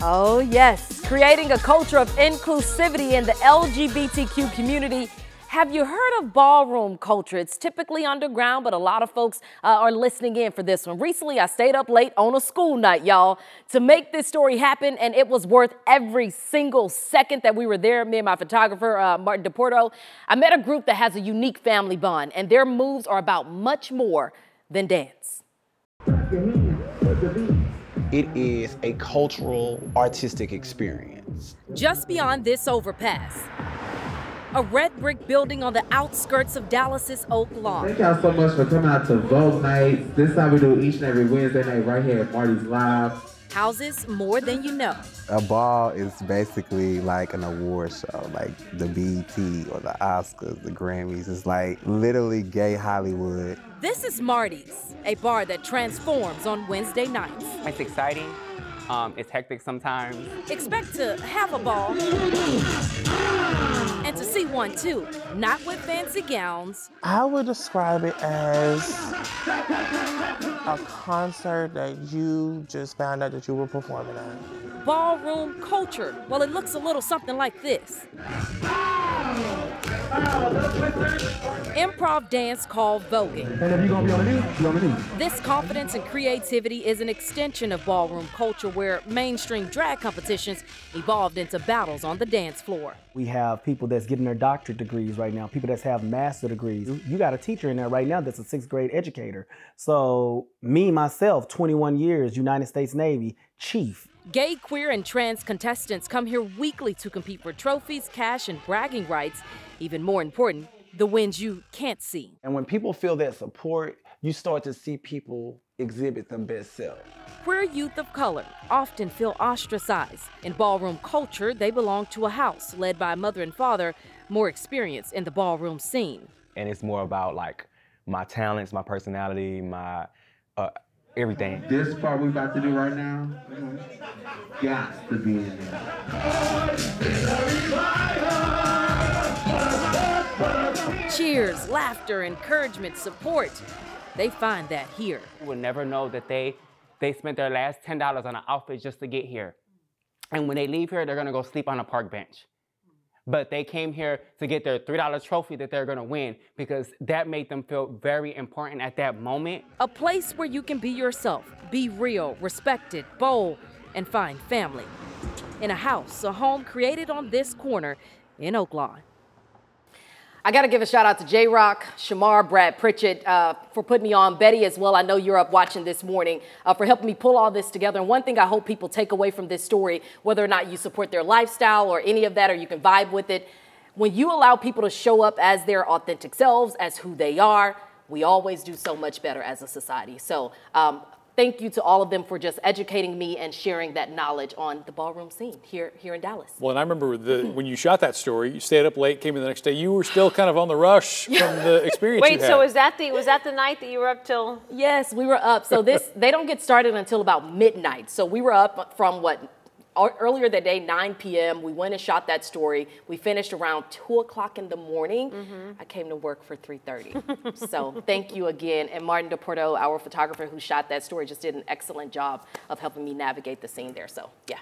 Oh yes, creating a culture of inclusivity in the LGBTQ community. Have you heard of ballroom culture? It's typically underground, but a lot of folks are listening in for this one. Recently, I stayed up late on a school night, y'all, to make this story happen, and it was worth every single second that we were there, me and my photographer, Mark Deporto. I met a group that has a unique family bond, and their moves are about much more than dance. It is a cultural, artistic experience. Just beyond this overpass, a red brick building on the outskirts of Dallas's Oak Lawn. Thank y'all so much for coming out to Vogue nights. This is how we do each and every Wednesday night right here at Marty's Live. Houses more than you know. A ball is basically like an award show, like the BET or the Oscars, the Grammys. It's like literally gay Hollywood. This is Marty's, a bar that transforms on Wednesday nights. It's exciting. It's hectic sometimes. Expect to have a ball and to see one too, not with fancy gowns. I would describe it as a concert that you just found out that you were performing at. Ballroom culture. Well, it looks a little something like this. Improv dance called voguing. And if you're gonna be on the knee, you're on the knee. This confidence and creativity is an extension of ballroom culture where mainstream drag competitions evolved into battles on the dance floor. We have people that's getting their doctorate degrees right now, people that have master degrees. You got a teacher in there right now that's a 6th grade educator. So me, myself, 21 years, United States Navy, chief. Gay, queer, and trans contestants come here weekly to compete for trophies, cash, and bragging rights. Even more important, the wins you can't see. And when people feel that support, you start to see people exhibit their best self. Queer youth of color often feel ostracized. In ballroom culture, they belong to a house led by a mother and father more experienced in the ballroom scene. And it's more about like my talents, my personality, my everything. This part we about to do right now, got to be in there. Cheers, laughter, encouragement, support. They find that here. You will never know that they spent their last $10 on an outfit just to get here. And when they leave here, they're gonna go sleep on a park bench. But they came here to get their $3 trophy that they're gonna win because that made them feel very important at that moment. A place where you can be yourself, be real, respected, bold, and find family. In a house, a home created on this corner in Oak Lawn. I got to give a shout out to J-Rock, Shamar, Brad Pritchett for putting me on, Betty as well. I know you're up watching this morning for helping me pull all this together. And one thing I hope people take away from this story, whether or not you support their lifestyle or any of that, or you can vibe with it, when you allow people to show up as their authentic selves, as who they are, we always do so much better as a society. So thank you to all of them for just educating me and sharing that knowledge on the ballroom scene here in Dallas. Well, and I remember when you shot that story, you stayed up late, came in the next day. You were still kind of on the rush from the experience you had. Wait, so was that the night that you were up till? Yes, we were up. So they don't get started until about midnight. So we were up from earlier that day, 9 p.m. We went and shot that story. We finished around 2 o'clock in the morning. I came to work for 3:30. So thank you again. And Martin Deporto, our photographer who shot that story, just did an excellent job of helping me navigate the scene there. So yeah.